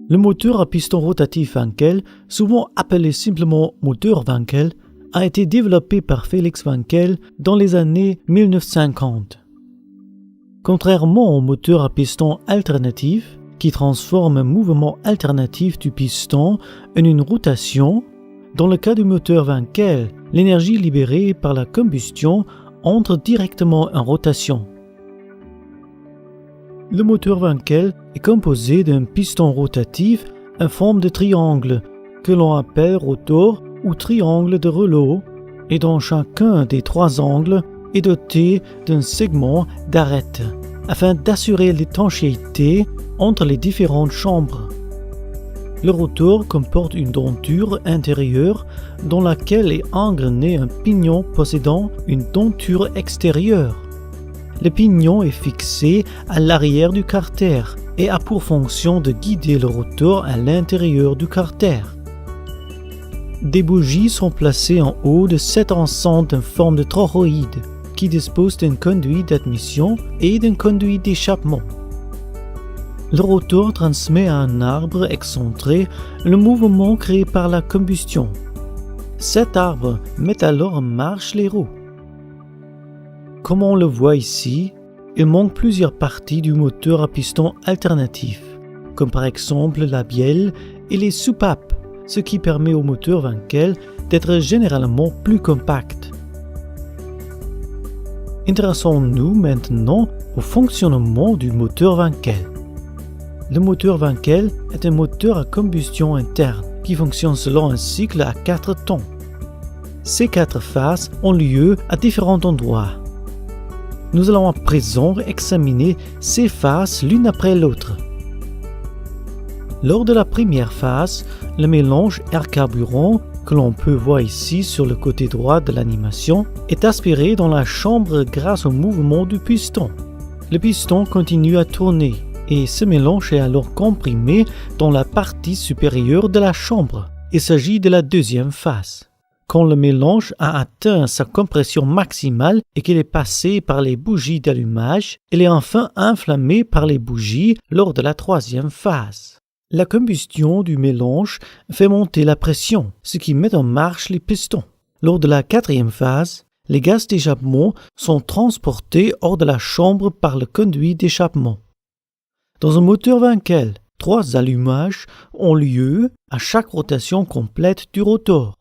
Le moteur à piston rotatif Wankel, souvent appelé simplement moteur Wankel, a été développé par Felix Wankel dans les années 1950. Contrairement au moteur à piston alternatif, qui transforme un mouvement alternatif du piston en une rotation, dans le cas du moteur Wankel, l'énergie libérée par la combustion entre directement en rotation. Le moteur Wankel est composé d'un piston rotatif en forme de triangle que l'on appelle rotor ou triangle de rouleau et dont chacun des trois angles est doté d'un segment d'arête afin d'assurer l'étanchéité entre les différentes chambres. Le rotor comporte une denture intérieure dans laquelle est engrainé un pignon possédant une denture extérieure. Le pignon est fixé à l'arrière du carter et a pour fonction de guider le rotor à l'intérieur du carter. Des bougies sont placées en haut de cette enceinte en forme de toroïde qui dispose d'un conduit d'admission et d'un conduit d'échappement. Le rotor transmet à un arbre excentré le mouvement créé par la combustion. Cet arbre met alors en marche les roues. Comme on le voit ici, il manque plusieurs parties du moteur à piston alternatif, comme par exemple la bielle et les soupapes, ce qui permet au moteur Wankel d'être généralement plus compact. Intéressons-nous maintenant au fonctionnement du moteur Wankel. Le moteur Wankel est un moteur à combustion interne qui fonctionne selon un cycle à 4 temps. Ces 4 phases ont lieu à différents endroits. Nous allons à présent examiner ces phases l'une après l'autre. Lors de la première phase, le mélange air-carburant que l'on peut voir ici sur le côté droit de l'animation est aspiré dans la chambre grâce au mouvement du piston. Le piston continue à tourner et ce mélange est alors comprimé dans la partie supérieure de la chambre. Il s'agit de la deuxième phase. Quand le mélange a atteint sa compression maximale et qu'il est passé par les bougies d'allumage, il est enfin inflammé par les bougies lors de la troisième phase. La combustion du mélange fait monter la pression, ce qui met en marche les pistons. Lors de la quatrième phase, les gaz d'échappement sont transportés hors de la chambre par le conduit d'échappement. Dans un moteur Wankel, 3 allumages ont lieu à chaque rotation complète du rotor.